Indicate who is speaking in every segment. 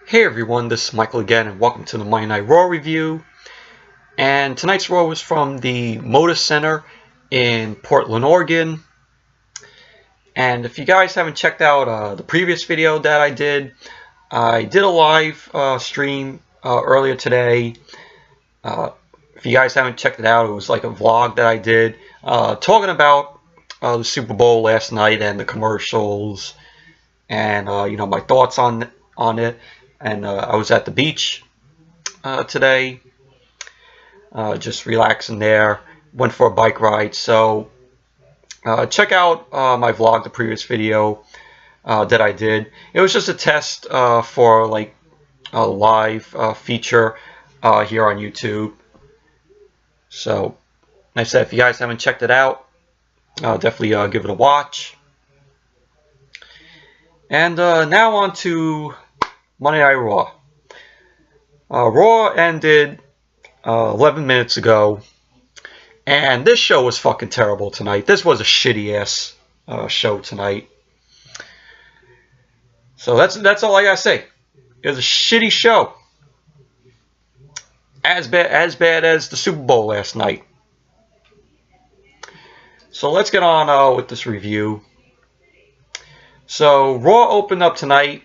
Speaker 1: Hey everyone, this is Michael again, and welcome to the Monday Night Raw review. And tonight's Raw was from the Moda Center in Portland, Oregon. And if you guys haven't checked out the previous video that I did a live stream earlier today. If you guys haven't checked it out, it was like a vlog that I did talking about the Super Bowl last night and the commercials, and my thoughts on it. And I was at the beach today, just relaxing there. Went for a bike ride. So check out my vlog, the previous video that I did. It was just a test for like a live feature here on YouTube. So like I said, if you guys haven't checked it out, definitely give it a watch. And now on to Monday Night Raw. Raw ended 11 minutes ago, and this show was fucking terrible tonight. This was a shitty ass show tonight. So that's all I gotta say. It was a shitty show. As bad as the Super Bowl last night. So let's get on with this review. So Raw opened up tonight.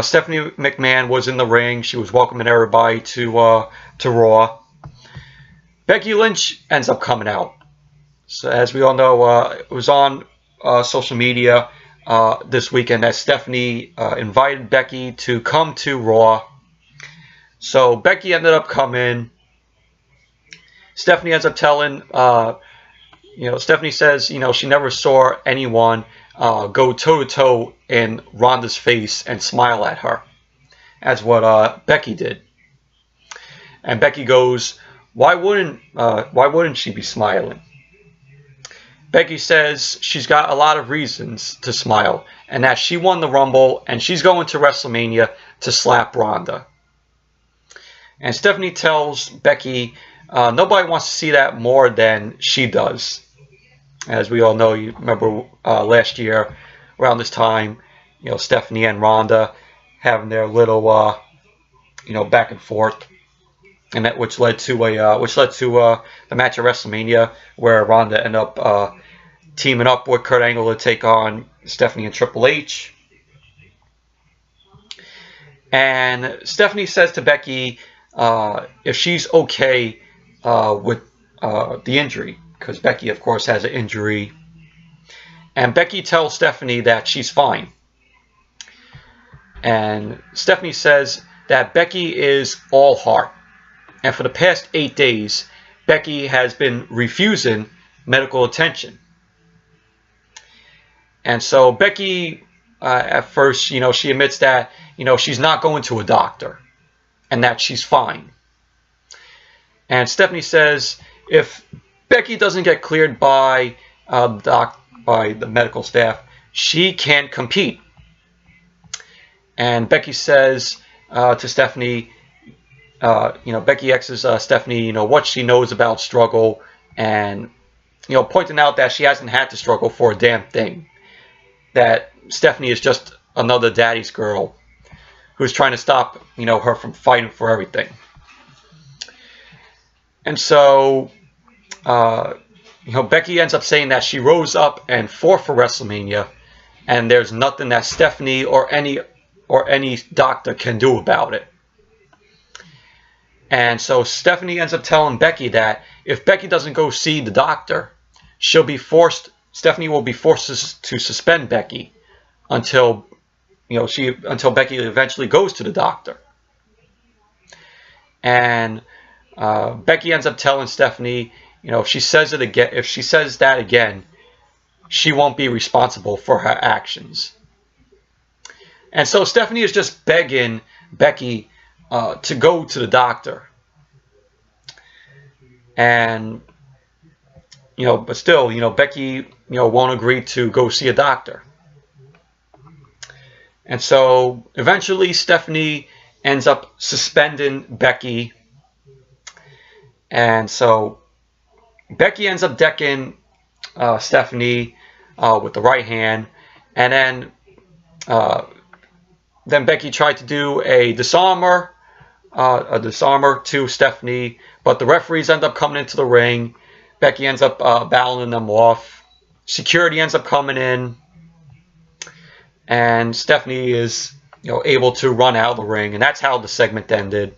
Speaker 1: Stephanie McMahon was in the ring. She was welcoming everybody to Raw. Becky Lynch ends up coming out. So as we all know, it was on social media this weekend that Stephanie invited Becky to come to Raw. So Becky ended up coming. Stephanie ends up telling, Stephanie says, she never saw anyone go toe-to-toe in Ronda's face and smile at her, as what Becky did. And Becky goes, why wouldn't she be smiling? Becky says she's got a lot of reasons to smile, and that she won the Rumble, and she's going to WrestleMania to slap Ronda. And Stephanie tells Becky, nobody wants to see that more than she does. As we all know, you remember last year around this time, Stephanie and Ronda having their little, back and forth, and that which led to the match at WrestleMania, where Ronda ended up teaming up with Kurt Angle to take on Stephanie and Triple H. And Stephanie says to Becky if she's okay with the injury. Because Becky, of course, has an injury. And Becky tells Stephanie that she's fine. And Stephanie says that Becky is all heart. And for the past 8 days, Becky has been refusing medical attention. And so Becky, at first, she admits that, she's not going to a doctor. And that she's fine. And Stephanie says if Becky doesn't get cleared by the medical staff, she can't compete. And Becky says to Stephanie, Becky asks Stephanie, what she knows about struggle, and pointing out that she hasn't had to struggle for a damn thing. That Stephanie is just another daddy's girl who's trying to stop her from fighting for everything. And so Becky ends up saying that she rose up and fought for WrestleMania, and there's nothing that Stephanie or any doctor can do about it. And so Stephanie ends up telling Becky that if Becky doesn't go see the doctor, Stephanie will be forced to suspend Becky until Becky eventually goes to the doctor. And Becky ends up telling Stephanie, if she says that again, she won't be responsible for her actions. And so Stephanie is just begging Becky to go to the doctor. And but still, Becky, won't agree to go see a doctor. And so eventually Stephanie ends up suspending Becky. And so Becky ends up decking Stephanie with the right hand, and then then Becky tried to do a disarmer to Stephanie, but the referees end up coming into the ring. Becky ends up battling them off. Security ends up coming in, and Stephanie is able to run out of the ring, and that's how the segment ended.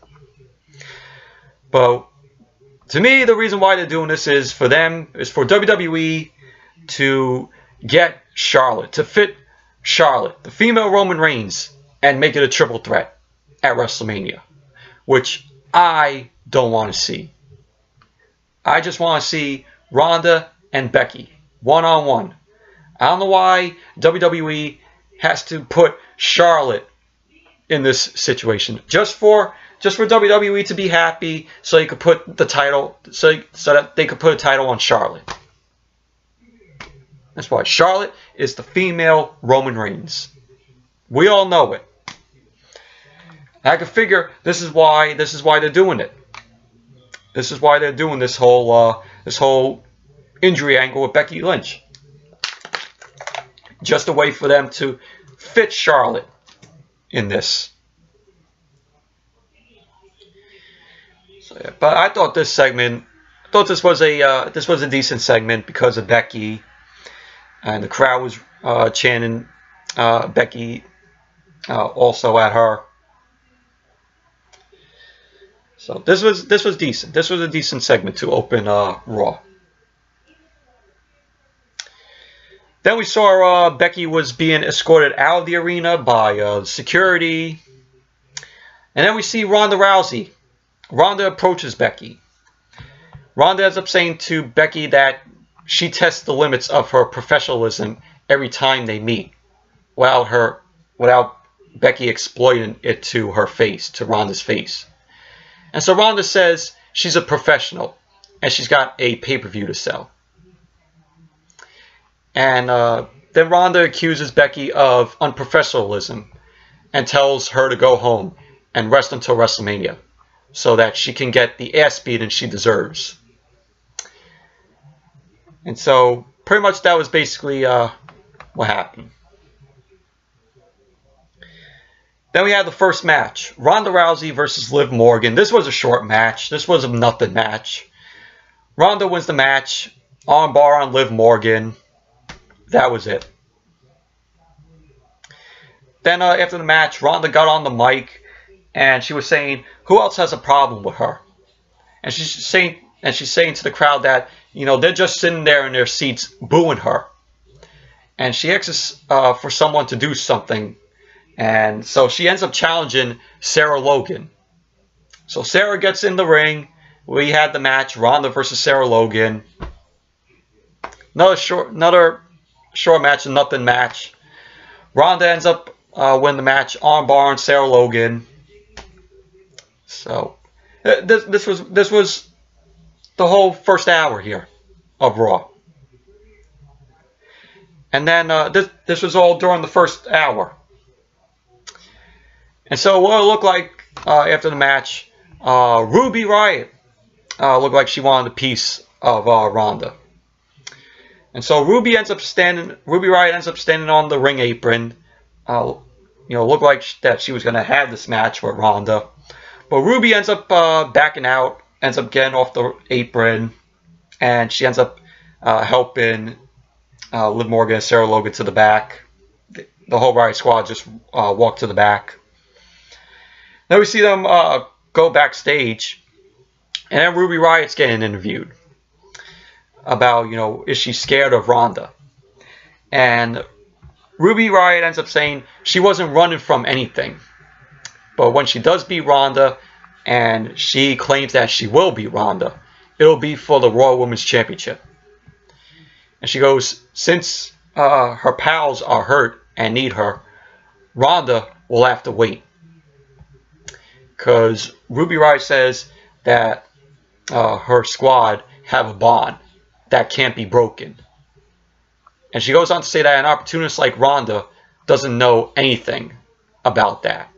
Speaker 1: But to me, the reason why they're doing this is for WWE to get Charlotte, to fit Charlotte, the female Roman Reigns, and make it a triple threat at WrestleMania, which I don't want to see. I just want to see Ronda and Becky one-on-one. I don't know why WWE has to put Charlotte in this situation. Just for WWE to be happy, so you could put the title, so that they could put a title on Charlotte. That's why Charlotte is the female Roman Reigns. We all know it. I can figure this is why they're doing it. This is why they're doing this whole injury angle with Becky Lynch. Just a way for them to fit Charlotte in this. So, yeah, but I thought this was a decent segment because of Becky, and the crowd was chanting Becky also at her. So this was decent. This was a decent segment to open Raw. Then we saw Becky was being escorted out of the arena by security. And then we see Ronda Rousey. Ronda approaches Becky. Ronda ends up saying to Becky that she tests the limits of her professionalism every time they meet, without Becky exploiting it to her face, to Ronda's face. And so Ronda says she's a professional and she's got a pay-per-view to sell. And then Ronda accuses Becky of unprofessionalism and tells her to go home and rest until WrestleMania so that she can get the ass beating she deserves. And so pretty much that was basically what happened. Then we had the first match, Ronda Rousey versus Liv Morgan. This was a short match. This was a nothing match. Ronda wins the match, armbar on Liv Morgan. That was it. Then after the match, Ronda got on the mic and she was saying, who else has a problem with her? And she's saying to the crowd that, they're just sitting there in their seats booing her. And she asks for someone to do something. And so she ends up challenging Sarah Logan. So Sarah gets in the ring. We had the match, Ronda versus Sarah Logan. Another short match, a nothing match. Ronda ends up winning the match, armbar on Sarah Logan. So this was the whole first hour here of Raw. And then this was all during the first hour. And so what it looked like after the match, Ruby Riott looked like she wanted a piece of Ronda. And so Ruby Riott ends up standing on the ring apron. Looked like that she was going to have this match with Ronda. But Ruby ends up backing out, ends up getting off the apron, and she ends up helping Liv Morgan and Sarah Logan to the back. The whole Riott squad just walked to the back. Then we see them go backstage, and then Ruby Riott's getting interviewed about, is she scared of Ronda? And Ruby Riott ends up saying she wasn't running from anything. But when she does beat Ronda, and she claims that she will beat Ronda, it'll be for the Raw Women's Championship. And she goes, since her pals are hurt and need her, Ronda will have to wait. Because Ruby Riott says that her squad have a bond that can't be broken. And she goes on to say that an opportunist like Ronda doesn't know anything about that.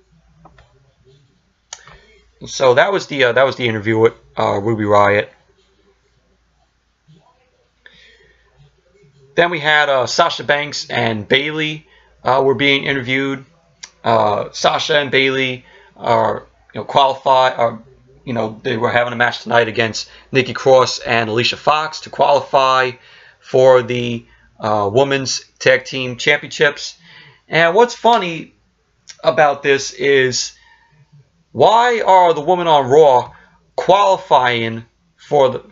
Speaker 1: So that was the interview with Ruby Riott. Then we had Sasha Banks and Bayley were being interviewed. Sasha and Bayley are qualify. They were having a match tonight against Nikki Cross and Alicia Fox to qualify for the Women's Tag Team Championships. And what's funny about this is, why are the women on Raw qualifying for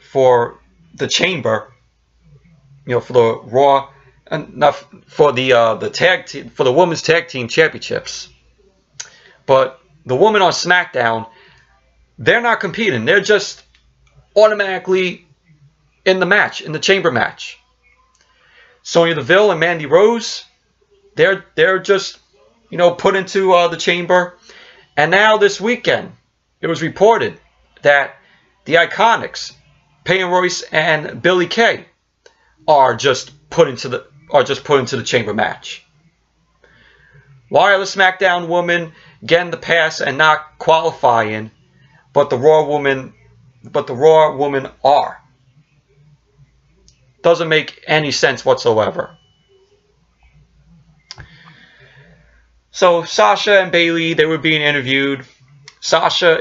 Speaker 1: the Chamber? For the Raw, not for the tag team, for the Women's Tag Team Championships. But the women on SmackDown, they're not competing. They're just automatically in the match, in the Chamber match. Sonya Deville and Mandy Rose, they're just put into the Chamber. And now this weekend, it was reported that the Iconics, Peyton Royce and Billie Kay, are just put into the Chamber match. Why are the SmackDown women getting the pass and not qualifying, but the Raw women are? Doesn't make any sense whatsoever. So Sasha and Bayley, they were being interviewed. Sasha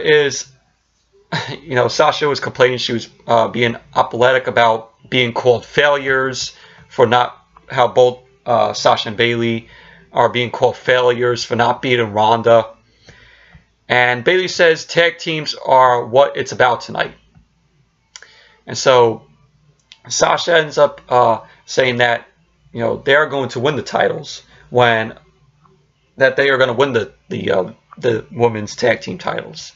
Speaker 1: was complaining she was being apologetic about being called failures for not, how both Sasha and Bayley are being called failures for not beating Ronda. And Bayley says tag teams are what it's about tonight. And so Sasha ends up saying that they're going to win the titles, that they are going to win the women's tag team titles.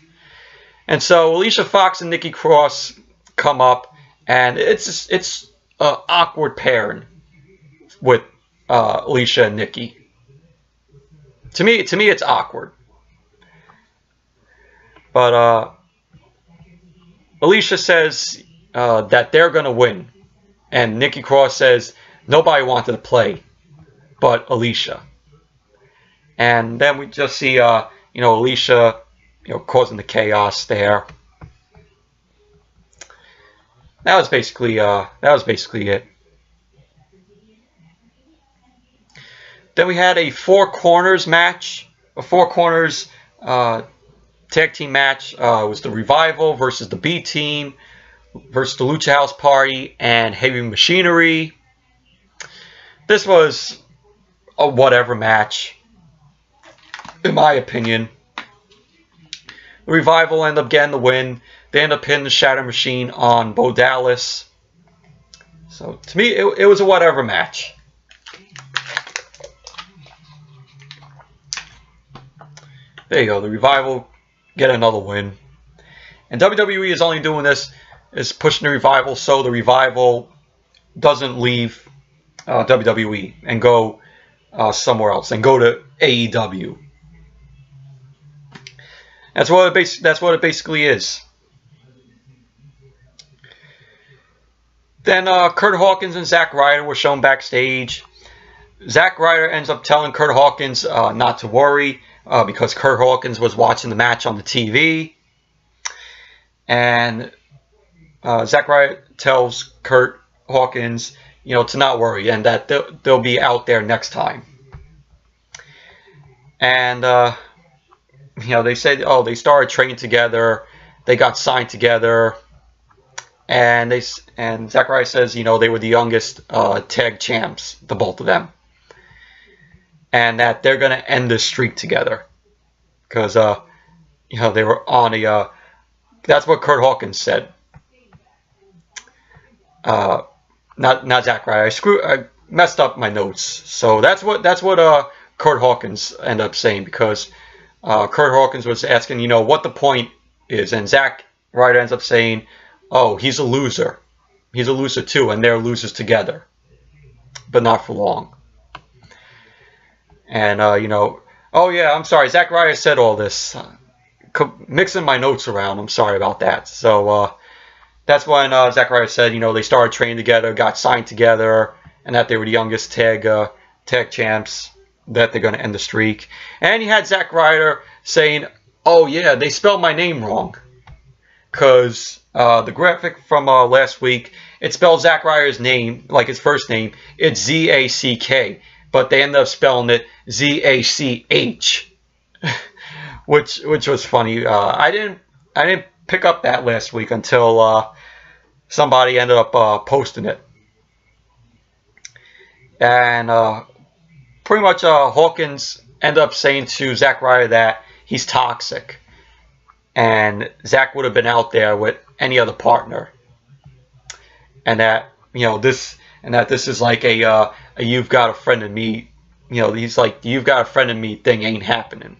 Speaker 1: And so Alicia Fox and Nikki Cross come up, and it's an awkward pairing with Alicia and Nikki. To me, it's awkward. But Alicia says that they're going to win, and Nikki Cross says nobody wanted to play but Alicia. And then we just see Alicia causing the chaos there. That was basically it. Then we had a four corners match, a four corners tag team match. It was the Revival versus the B Team versus the Lucha House Party and Heavy Machinery. This was a whatever match, in my opinion. The Revival end up getting the win. They end up hitting the Shatter Machine on Bo Dallas. So to me, it was a whatever match. There you go. The Revival get another win. And WWE is only doing this, is pushing the Revival so the Revival doesn't leave WWE and go somewhere else and go to AEW. That's what it basically is. Then Kurt Hawkins and Zack Ryder were shown backstage. Zack Ryder ends up telling Kurt Hawkins not to worry because Kurt Hawkins was watching the match on the TV. And Zack Ryder tells Kurt Hawkins, to not worry and that they'll be out there next time. And they said, they started training together, they got signed together, and Zack Ryder says, they were the youngest tag champs, the both of them, and that they're gonna end this streak together, because they were on a. That's what Kurt Hawkins said. Not Zack Ryder. I messed up my notes, so that's what Kurt Hawkins ended up saying, because Kurt Hawkins was asking, what the point is, and Zack Ryder ends up saying, oh, he's a loser. He's a loser too, and they're losers together, but not for long. And oh yeah, I'm sorry, Zack Ryder said all this, mixing my notes around. I'm sorry about that. So that's when Zack Ryder said, they started training together, got signed together, and that they were the youngest tag champs, that they're going to end the streak. And you had Zack Ryder saying, oh yeah, they spelled my name wrong, because the graphic from last week, it spelled Zack Ryder's name, like his first name, it's Z-A-C-K, but they ended up spelling it Z-A-C-H, which was funny. I didn't pick up that last week until somebody ended up posting it, and pretty much Hawkins ended up saying to Zack Ryder that he's toxic, and Zack would have been out there with any other partner, and that this is like a you've got a friend in me, he's like, you've got a friend in me thing ain't happening.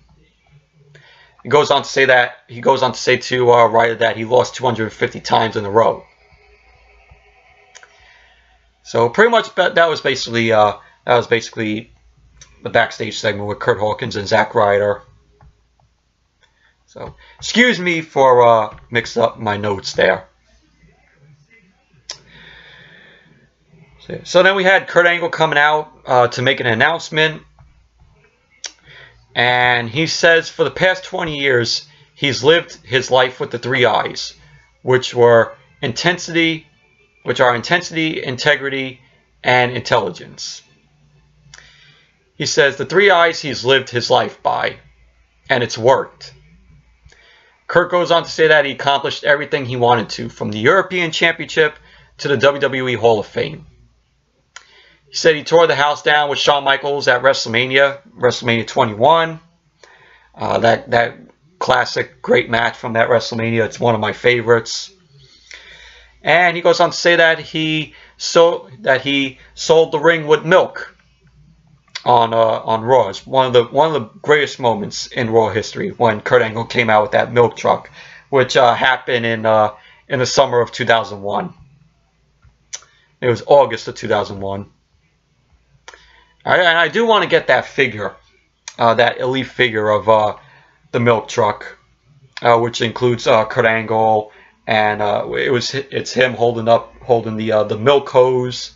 Speaker 1: He goes on to say to Ryder that he lost 250 times in a row. So pretty much that was basically the backstage segment with Curt Hawkins and Zack Ryder. So excuse me for mixed up my notes there. So then we had Kurt Angle coming out to make an announcement. And he says for the past 20 years, he's lived his life with the 3 I's, which are intensity, integrity, and intelligence. He says the 3 I's he's lived his life by, and it's worked. Kurt goes on to say that he accomplished everything he wanted to, from the European Championship to the WWE Hall of Fame. He said he tore the house down with Shawn Michaels at WrestleMania 21. That classic, great match from that WrestleMania. It's one of my favorites. And he goes on to say that he sold the ring with milk on Raw. It's one of the greatest moments in Raw history when Kurt Angle came out with that milk truck, which happened in the summer of 2001. It was August of 2001. And I do want to get that figure, that elite figure of the milk truck, which includes Kurt Angle, and it's him holding the milk hose,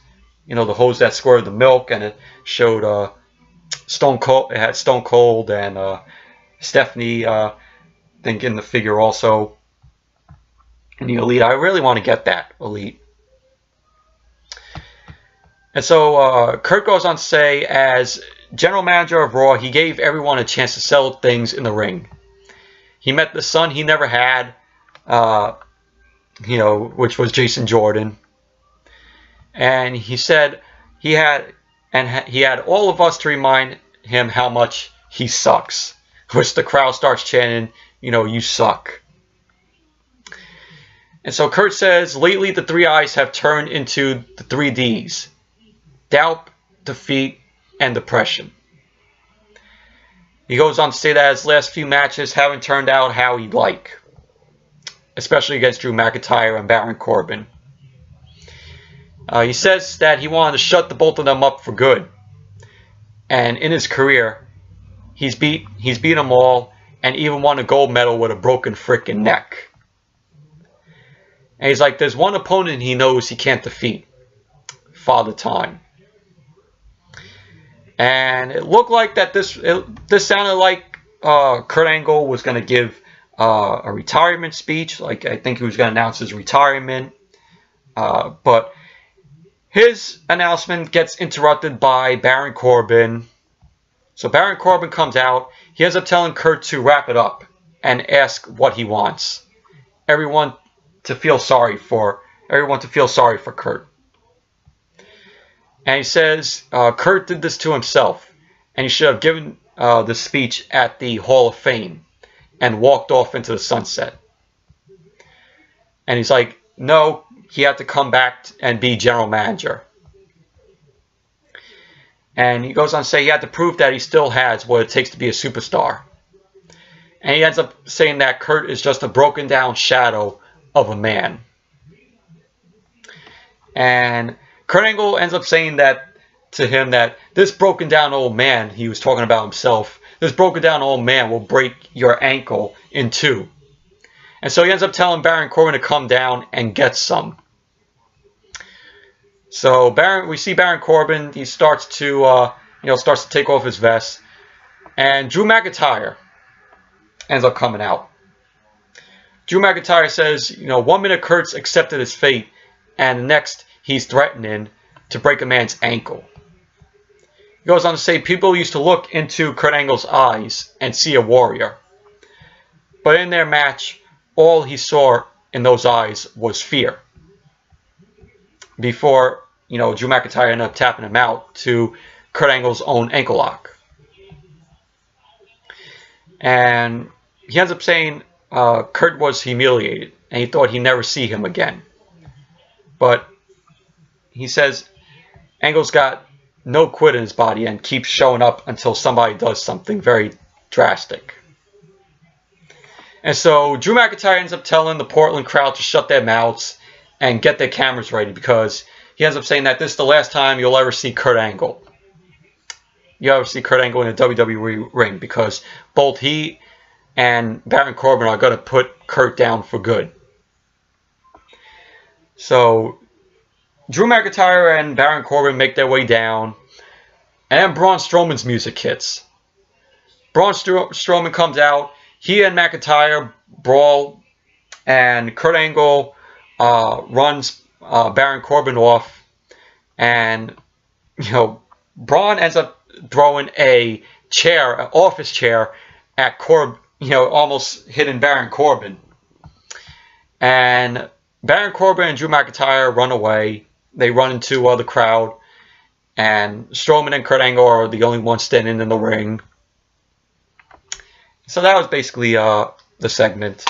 Speaker 1: the hose that squirted the milk, and it showed Stone Cold. It had Stone Cold and Stephanie, I think, in the figure also, in the elite. I really want to get that elite. And so Kurt goes on to say, as general manager of Raw, he gave everyone a chance to sell things in the ring. He met the son he never had, which was Jason Jordan. And he said he had all of us to remind him how much he sucks, which the crowd starts chanting, you suck. And so Kurt says, lately the 3 I's have turned into the 3 D's. Doubt, defeat, and depression. He goes on to say that his last few matches haven't turned out how he'd like, especially against Drew McIntyre and Baron Corbin. He says that he wanted to shut the both of them up for good. And in his career, he's beat them all, and even won a gold medal with a broken frickin' neck. And he's like, there's one opponent he knows he can't defeat. Father Time. And it looked like that this sounded like Kurt Angle was going to give a retirement speech. Like, I think he was going to announce his retirement. But his announcement gets interrupted by Baron Corbin. So Baron Corbin comes out. He ends up telling Kurt to wrap it up and ask what he wants. Everyone to feel sorry for Kurt. And he says Kurt did this to himself, and he should have given the speech at the Hall of Fame and walked off into the sunset. And he's like, no, he had to come back and be general manager. And he goes on to say he had to prove that he still has what it takes to be a superstar. And he ends up saying that Kurt is just a broken down shadow of a man. And Kurt Angle ends up saying that to him, that this broken down old man, he was talking about himself, this broken down old man will break your ankle in 2. And so he ends up telling Baron Corbin to come down and get some. So we see Baron Corbin, he starts to take off his vest, and Drew McIntyre ends up coming out. Drew McIntyre says, 1 minute Kurt's accepted his fate, and the next he's threatening to break a man's ankle. He goes on to say people used to look into Kurt Angle's eyes and see a warrior. But in their match, all he saw in those eyes was fear. Before, Drew McIntyre ended up tapping him out to Kurt Angle's own ankle lock. And he ends up saying Kurt was humiliated and he thought he'd never see him again. But he says Angle's got no quit in his body and keeps showing up until somebody does something very drastic. And so Drew McIntyre ends up telling the Portland crowd to shut their mouths and get their cameras ready, because he ends up saying that this is the last time you'll ever see Kurt Angle. You'll ever see Kurt Angle in a WWE ring, because both he and Baron Corbin are going to put Kurt down for good. So Drew McIntyre and Baron Corbin make their way down, and then Braun Strowman's music hits. Braun Strowman comes out. He and McIntyre brawl, and Kurt Angle runs Baron Corbin off, and Braun ends up throwing a chair, an office chair, at Corbin, almost hitting Baron Corbin. And Baron Corbin and Drew McIntyre run away. They run into the crowd, and Strowman and Kurt Angle are the only ones standing in the ring. So that was basically the segment.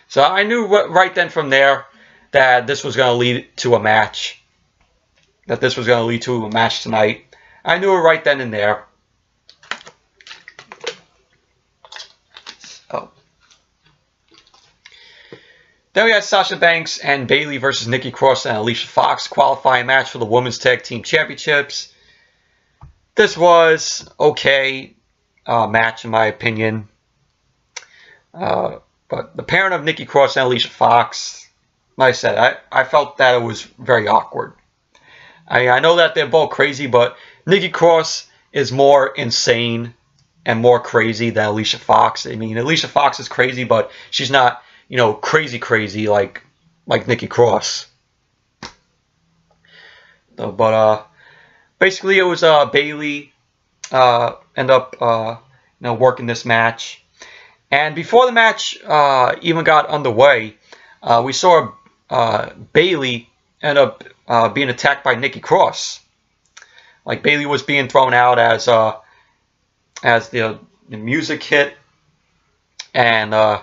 Speaker 1: So I knew right then from there that this was going to lead to a match. That this was going to lead to a match tonight. I knew it right then and there. So then we had Sasha Banks and Bayley versus Nikki Cross and Alicia Fox qualifying match for the Women's Tag Team Championships. This was okay match in my opinion. But the pairing of Nikki Cross and Alicia Fox, like I said, I felt that it was very awkward. I know that they're both crazy, but Nikki Cross is more insane and more crazy than Alicia Fox. I mean, Alicia Fox is crazy, but she's not, crazy like Nikki Cross. So, but basically, it was Bayley end up working this match. And before the match even got underway, we saw Bayley end up being attacked by Nikki Cross. Like, Bayley was being thrown out as the music hit, and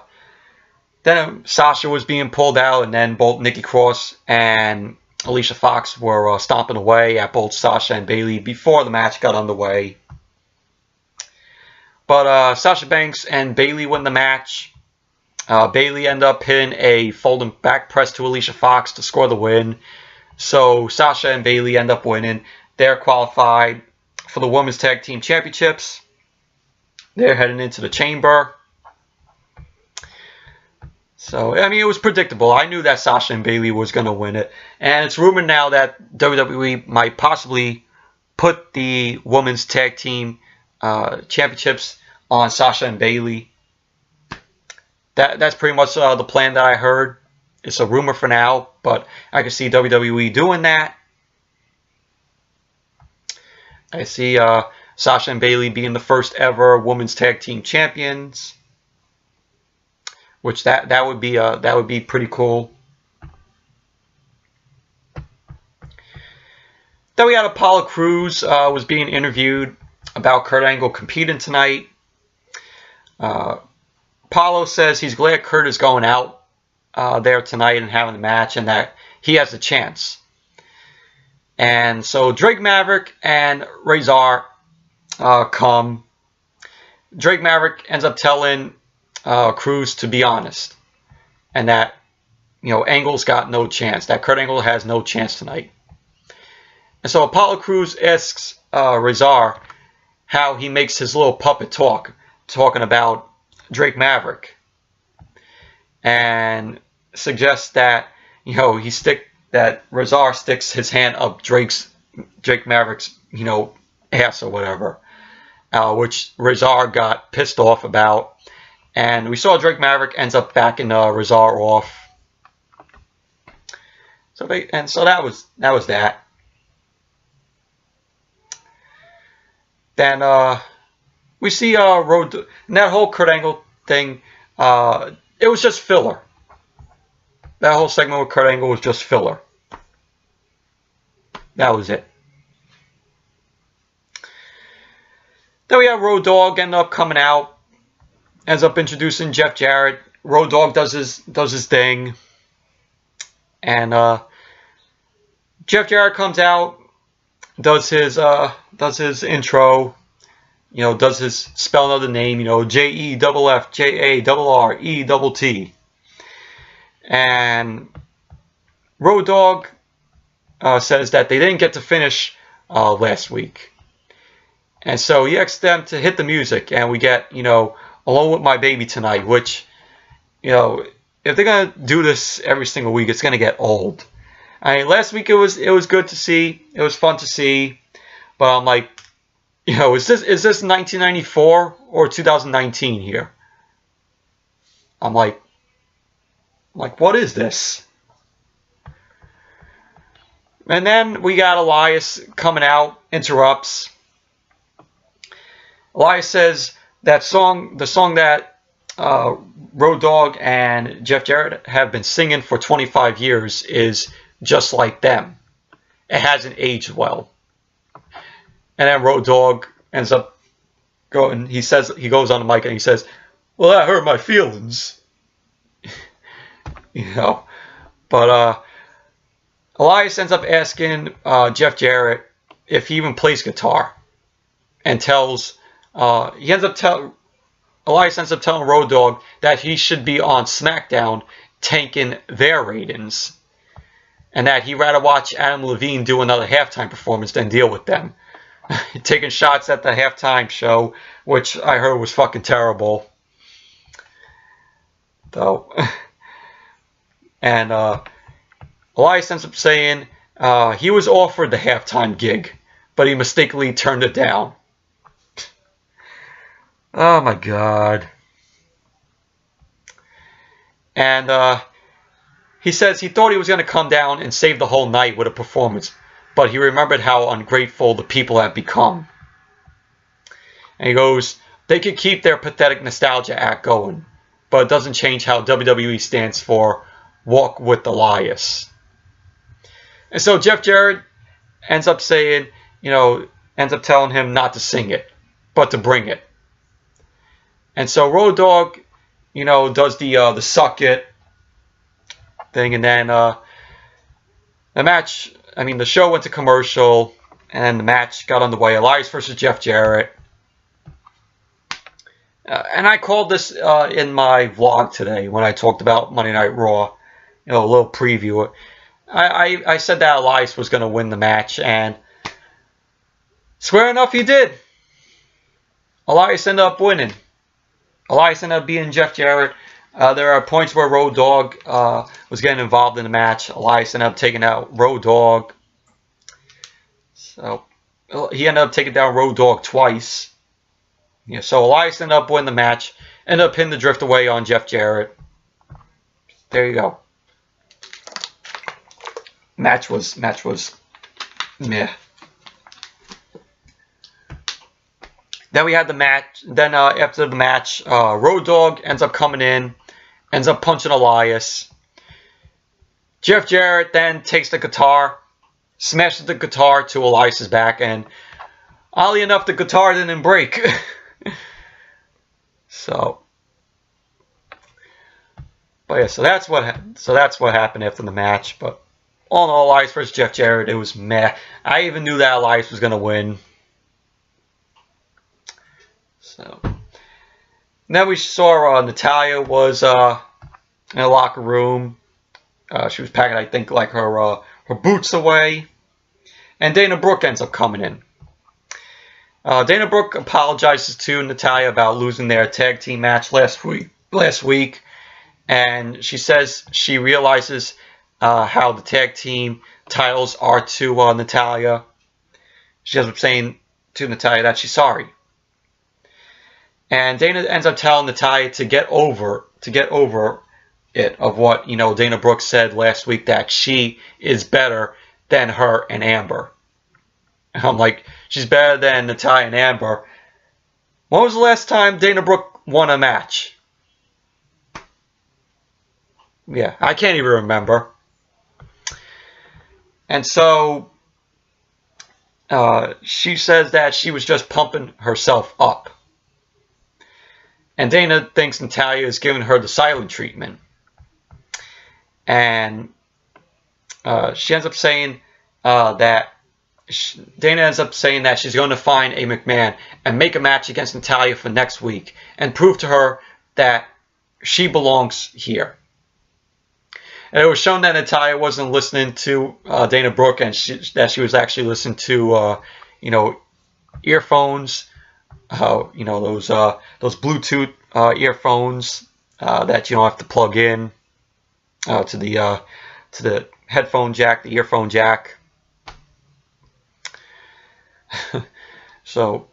Speaker 1: then Sasha was being pulled out, and then both Nikki Cross and Alicia Fox were stomping away at both Sasha and Bayley before the match got underway. But Sasha Banks and Bayley win the match. Bayley ended up hitting a folding back press to Alicia Fox to score the win. So Sasha and Bayley end up winning. They're qualified for the Women's Tag Team Championships. They're heading into the Chamber. So, I mean, it was predictable. I knew that Sasha and Bayley was going to win it. And it's rumored now that WWE might possibly put the Women's Tag Team Championships on Sasha and Bayley. That's pretty much the plan that I heard. It's a rumor for now, but I can see WWE doing that. I see Sasha and Bayley being the first ever Women's Tag Team Champions, which that would be pretty cool. Then we had Apollo Crews was being interviewed about Kurt Angle competing tonight. Apollo says he's glad Kurt is going out there tonight and having the match, and that he has a chance. And so Drake Maverick and Razor come. Drake Maverick ends up telling Crews to be honest, and that Angle's got no chance. That Kurt Angle has no chance tonight. And so Apollo Crews asks Razor how he makes his little puppet talking about Drake Maverick, and suggests that that Razor sticks his hand up Drake Maverick's ass or whatever, which Razor got pissed off about, and we saw Drake Maverick ends up backing Razor off. So that was that. Then we see Road, and that whole Kurt Angle thing, it was just filler. That whole segment with Kurt Angle was just filler. That was it. Then we have Road Dogg end up coming out, ends up introducing Jeff Jarrett. Road Dogg does his thing, and Jeff Jarrett comes out, does his intro, does his spelling of the name, JEFFJARRETT, and Road Dogg says that they didn't get to finish last week. And so he asks them to hit the music, and we get, Alone With My Baby Tonight, which, if they're going to do this every single week, it's going to get old. I mean, last week it was good to see. It was fun to see. But I'm like, is this 1994 or 2019 here? I'm like, what is this? And then we got Elias coming out, interrupts. Elias says the song that Road Dogg and Jeff Jarrett have been singing for 25 years is Just Like Them. It hasn't aged well. And then Road Dogg ends up going, he goes on the mic and he says, well, that hurt my feelings. But Elias ends up asking Jeff Jarrett if he even plays guitar, and Elias ends up telling Road Dogg that he should be on SmackDown tanking their ratings, and that he'd rather watch Adam Levine do another halftime performance than deal with them. Taking shots at the halftime show, which I heard was fucking terrible. Though. And Elias ends up saying he was offered the halftime gig, but he mistakenly turned it down. Oh my God. And he says he thought he was going to come down and save the whole night with a performance, but he remembered how ungrateful the people have become. And he goes, they could keep their pathetic nostalgia act going, but it doesn't change how WWE stands for Walk with Elias. And so Jeff Jarrett ends up saying, ends up telling him not to sing it, but to bring it. And so Road Dogg, does the suck it thing, and then the show went to commercial, and the match got underway. Elias versus Jeff Jarrett. And I called this in my vlog today when I talked about Monday Night Raw, a little preview. I said that Elias was going to win the match, and swear enough, he did. Elias ended up winning. Elias ended up beating Jeff Jarrett. There are points where Road Dogg was getting involved in the match. Elias ended up taking out Road Dogg. So he ended up taking down Road Dogg twice. So Elias ended up winning the match. Ended up hitting the drift away on Jeff Jarrett. There you go. Match was meh. Then we had the match. Then after the match, Road Dogg ends up coming in, ends up punching Elias. Jeff Jarrett then takes the guitar, smashes the guitar to Elias's back, and oddly enough, the guitar didn't break. So that's what happened after the match. But all in all, Elias versus Jeff Jarrett, it was meh. I even knew that Elias was gonna win. So then we saw Natalya was in the locker room. She was packing, I think, like her boots away. And Dana Brooke ends up coming in. Dana Brooke apologizes to Natalya about losing their tag team match last week. And she says she realizes how the tag team titles are to Natalya. She ends up saying to Natalya that she's sorry. And Dana ends up telling Natalya to get over it, of what Dana Brooke said last week, that she is better than her and Amber. And I'm like, she's better than Natalya and Amber. When was the last time Dana Brooke won a match? Yeah, I can't even remember. And so she says that she was just pumping herself up. And Dana thinks Natalya is giving her the silent treatment. And she ends up saying Dana ends up saying that she's going to find a McMahon and make a match against Natalya for next week and prove to her that she belongs here. And it was shown that Natalya wasn't listening to Dana Brooke, and that she was actually listening to, earphones, those Bluetooth earphones that you don't have to plug in to the headphone jack, the earphone jack. So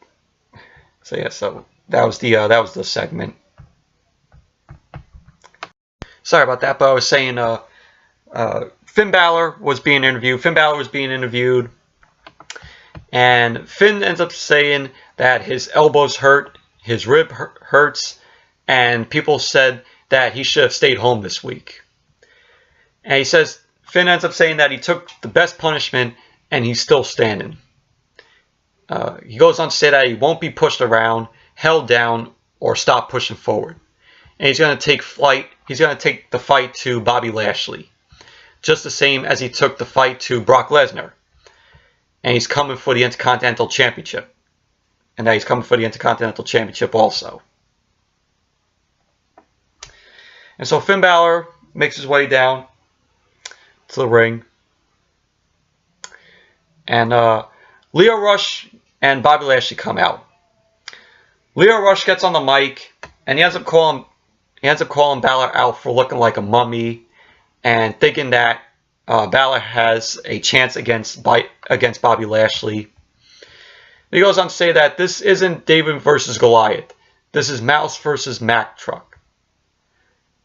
Speaker 1: that was the segment. Sorry about that, but I was saying Finn Balor was being interviewed. And Finn ends up saying that his elbows hurt, his rib hurts, and people said that he should have stayed home this week. And Finn ends up saying that he took the best punishment and he's still standing. He goes on to say that he won't be pushed around, held down, or stop pushing forward. And he's going to take the fight to Bobby Lashley, just the same as he took the fight to Brock Lesnar. And he's coming for the Intercontinental Championship. And that he's coming for the Intercontinental Championship also. And so Finn Balor makes his way down to the ring. And Lio Rush and Bobby Lashley come out. Lio Rush gets on the mic and he ends up calling Balor out for looking like a mummy and thinking that Balor has a chance against Bobby Lashley. He goes on to say that this isn't David versus Goliath. This is Mouse versus Mack Truck.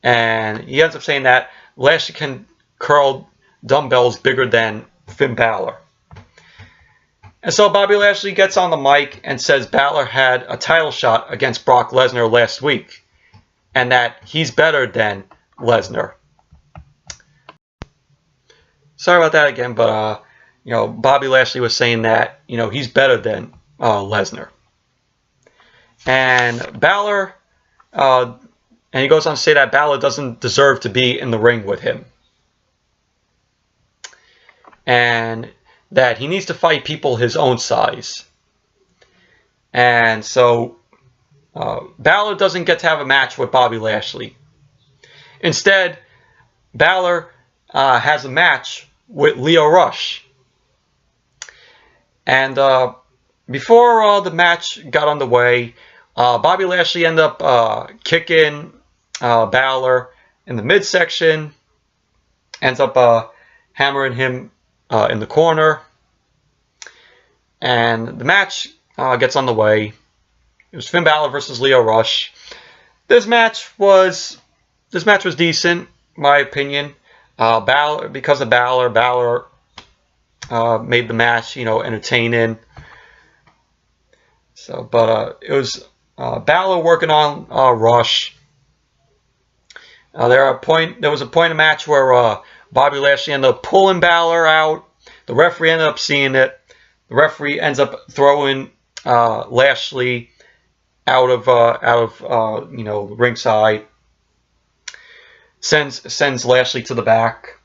Speaker 1: And he ends up saying that Lashley can curl dumbbells bigger than Finn Balor. And so Bobby Lashley gets on the mic and says Balor had a title shot against Brock Lesnar last week. And that he's better than Lesnar. Sorry about that again, but Bobby Lashley was saying that he's better than Lesnar. And Balor, and he goes on to say that Balor doesn't deserve to be in the ring with him, and that he needs to fight people his own size. And so Balor doesn't get to have a match with Bobby Lashley. Instead, Balor has a match with Lio Rush. And before the match got underway, Bobby Lashley ended up kicking Balor in the midsection, ends up hammering him in the corner, and the match gets underway. It was Finn Balor versus Lio Rush. This match was decent, in my opinion. Because of Balor made the match, entertaining. So, but it was Balor working on Rush. There was a point in the match where Bobby Lashley ended up pulling Balor out. The referee ended up seeing it. The referee ends up throwing Lashley out of ringside. Sends Lashley to the back.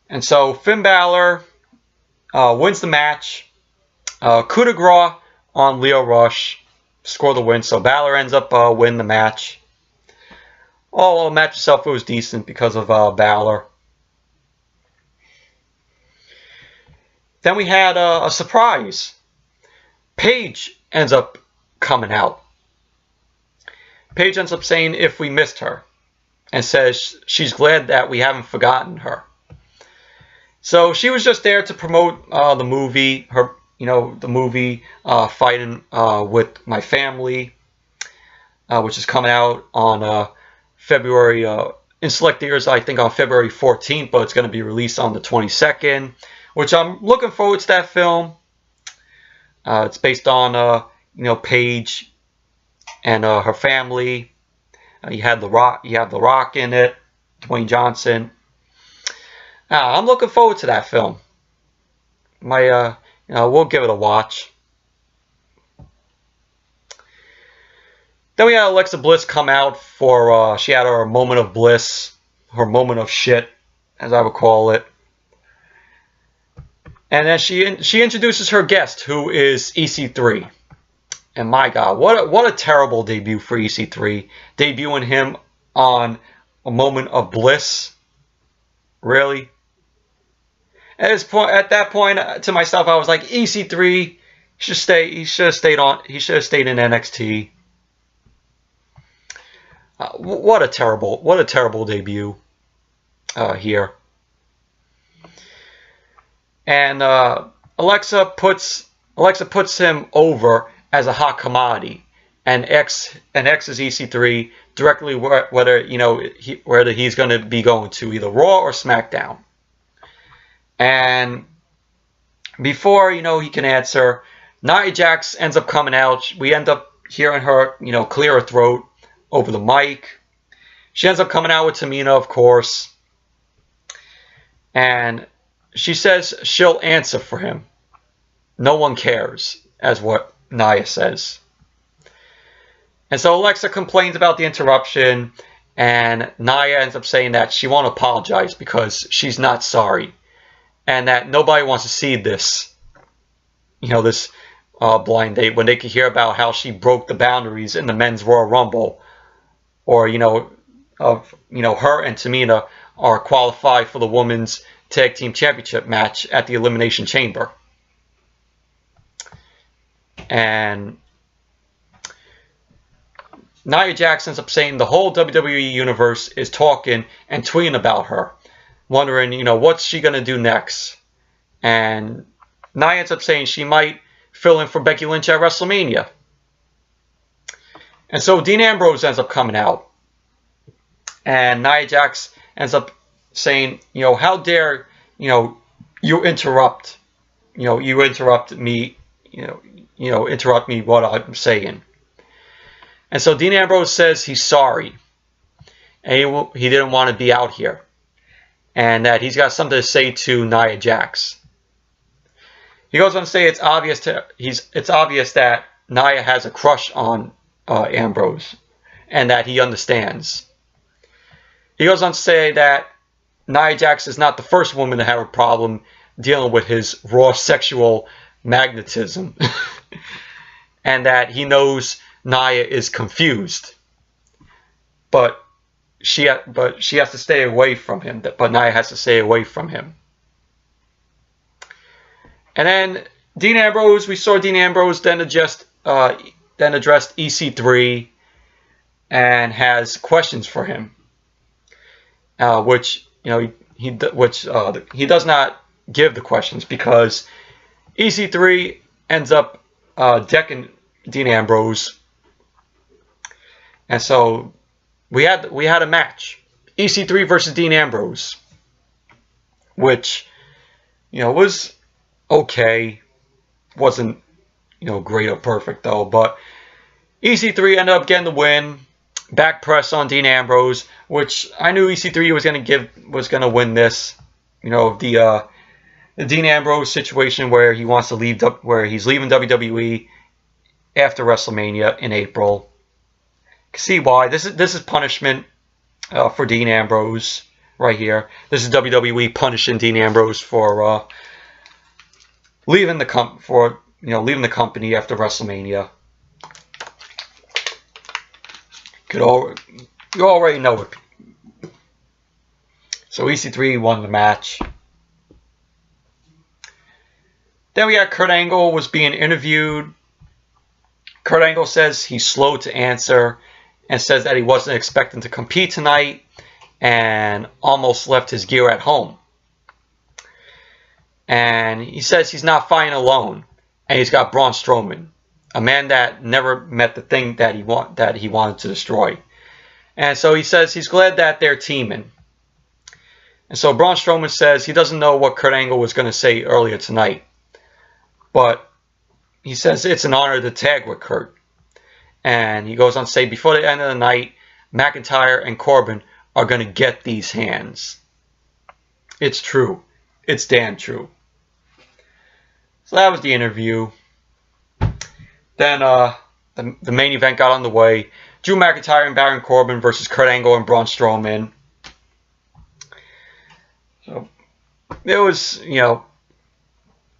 Speaker 1: And so Finn Balor wins the match. Coup de grace on Lio Rush. Score the win. So Balor ends up winning the match. Although the match itself, it was decent because of Balor. Then we had a surprise. Paige ends up coming out. Paige ends up saying if we missed her, and says she's glad that we haven't forgotten her. So she was just there to promote the movie, Fighting with My Family, which is coming out on February, in select theaters, I think on February 14th, but it's going to be released on the 22nd, which I'm looking forward to that film. It's based on, Paige and her family. You had The Rock in it, Dwayne Johnson. I'm looking forward to that film. We'll give it a watch. Then we had Alexa Bliss come out for, she had her moment of bliss, her moment of shit, as I would call it. And then she introduces her guest, who is EC3. And my God, what a terrible debut for EC3. Debuting him on a moment of bliss. Really? At that point, to myself, I was like, EC3, he should have stayed in NXT. What a terrible debut here. And Alexa puts him over as a hot commodity, and X is EC3 directly whether he's going to be going to either Raw or SmackDown. And before he can answer, Nia Jax ends up coming out. We end up hearing her clear her throat over the mic. She ends up coming out with Tamina, of course, and she says she'll answer for him. No one cares, as what Nia says. And so Alexa complains about the interruption, and Nia ends up saying that she won't apologize because she's not sorry, and that nobody wants to see this, this blind date when they can hear about how she broke the boundaries in the men's Royal Rumble, or her and Tamina are qualified for the women's tag team championship match at the Elimination Chamber. And Nia Jax ends up saying the whole WWE universe is talking and tweeting about her, wondering, what's she going to do next. And Nia ends up saying she might fill in for Becky Lynch at WrestleMania. And so Dean Ambrose ends up coming out. And Nia Jax ends up saying, how dare, you interrupt, you interrupt me, interrupt me what I'm saying. And so Dean Ambrose says he's sorry. And he didn't want to be out here. And that he's got something to say to Nia Jax. He goes on to say it's obvious that Nia has a crush on Ambrose. And that he understands. He goes on to say that Nia Jax is not the first woman to have a problem dealing with his raw sexual magnetism. And that he knows Nia is confused. But she has to stay away from him. But Nia has to stay away from him. And then we saw Dean Ambrose then addressed EC3 and has questions for him. Which he does not give the questions because EC3 ends up decking Dean Ambrose, and so we had a match, EC3 versus Dean Ambrose, which was okay, wasn't great or perfect though, but EC3 ended up getting the win. Back press on Dean Ambrose, which I knew EC3 was going to win this. The Dean Ambrose situation where he wants to leave, where he's leaving WWE after WrestleMania in April. See why? This is punishment for Dean Ambrose right here. This is WWE punishing Dean Ambrose for leaving the company after WrestleMania. You already know it. So EC3 won the match. Then we had Kurt Angle was being interviewed. Kurt Angle says he's slow to answer and says that he wasn't expecting to compete tonight and almost left his gear at home. And he says he's not fighting alone and he's got Braun Strowman, a man that never met the thing that he wanted to destroy. And so he says he's glad that they're teaming. And so Braun Strowman says he doesn't know what Kurt Angle was going to say earlier tonight. But he says it's an honor to tag with Kurt. And he goes on to say, before the end of the night, McIntyre and Corbin are going to get these hands. It's true. It's damn true. So that was the interview. Then the main event got underway. Drew McIntyre and Baron Corbin versus Kurt Angle and Braun Strowman. So it was,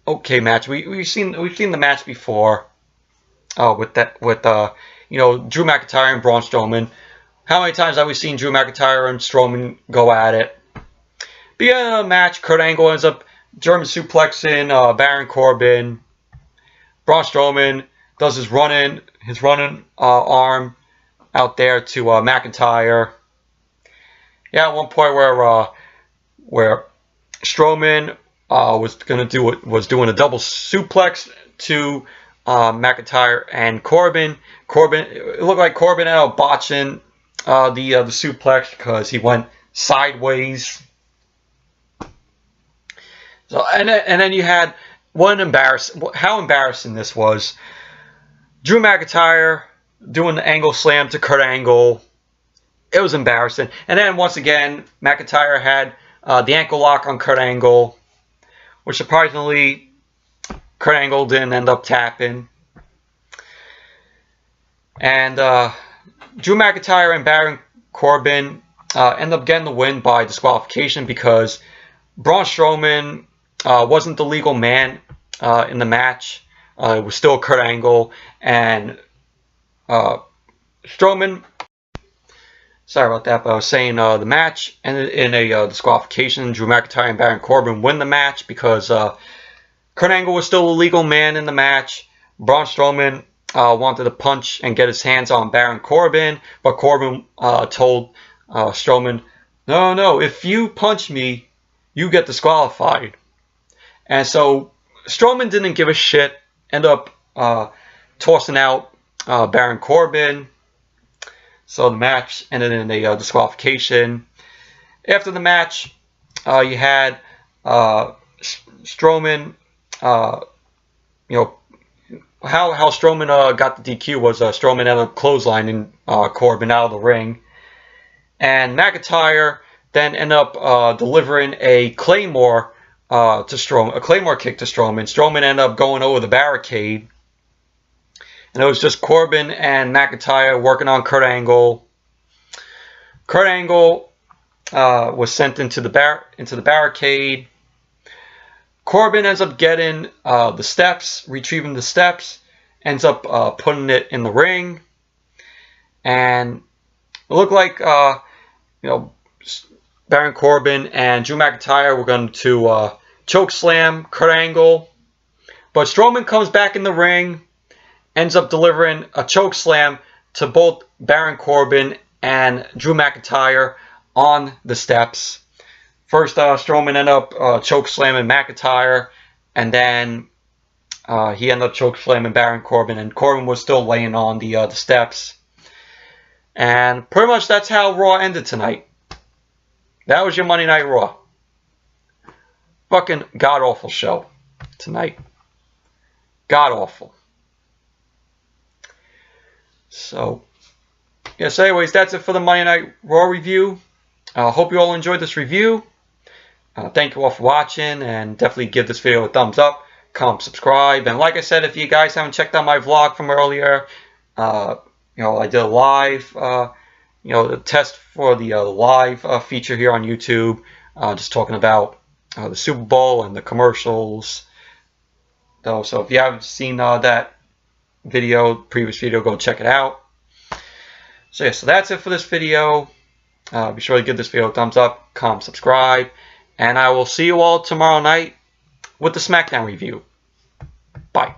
Speaker 1: okay match. We've seen the match before. With Drew McIntyre and Braun Strowman. How many times have we seen Drew McIntyre and Strowman go at it? Beginning of the match, Kurt Angle ends up German suplexing Baron Corbin. Braun Strowman does his running arm out there to McIntyre. Yeah, at one point where Strowman was doing a double suplex to McIntyre and Corbin. It looked like Corbin ended up botching the suplex because he went sideways. So and then you had how embarrassing this was. Drew McIntyre doing the angle slam to Kurt Angle. It was embarrassing. And then once again, McIntyre had the ankle lock on Kurt Angle, which surprisingly Kurt Angle didn't end up tapping. And Drew McIntyre and Baron Corbin end up getting the win by disqualification because Braun Strowman wasn't the legal man in the match. It was still Kurt Angle, and Strowman, sorry about that, but I was saying the match ended in a disqualification. Drew McIntyre and Baron Corbin win the match because Kurt Angle was still a legal man in the match. Braun Strowman wanted to punch and get his hands on Baron Corbin, but Corbin told Strowman, no, if you punch me, you get disqualified. And so Strowman didn't give a shit, ended up tossing out Baron Corbin. So the match ended in a disqualification. After the match, you had Strowman, how Strowman got the DQ was Strowman ended up clotheslining Corbin out of the ring. And McIntyre then ended up delivering a Claymore to Strowman, a Claymore kick to Strowman. Strowman ended up going over the barricade. And it was just Corbin and McIntyre working on Kurt Angle. Kurt Angle was sent into the barricade. Corbin ends up getting the steps, retrieving the steps, ends up putting it in the ring. And it looked like, Baron Corbin and Drew McIntyre were going to choke slam Kurt Angle. But Strowman comes back in the ring, ends up delivering a choke slam to both Baron Corbin and Drew McIntyre on the steps. First, Strowman ended up choke slamming McIntyre, and then he ended up choke slamming Baron Corbin, and Corbin was still laying on the steps. And pretty much that's how Raw ended tonight. That was your Monday Night Raw. Fucking god-awful show tonight. God-awful. So, yes, anyways, that's it for the Monday Night Raw review. I hope you all enjoyed this review. Thank you all for watching, and definitely give this video a thumbs up, comment, subscribe. And like I said, if you guys haven't checked out my vlog from earlier, I did a live, the test for the live feature here on YouTube, just talking about the Super Bowl and the commercials. So if you haven't seen that previous video, go check it out. So yeah, so that's it for this video. Be sure to give this video a thumbs up, comment, subscribe, and I will see you all tomorrow night with the SmackDown review. Bye.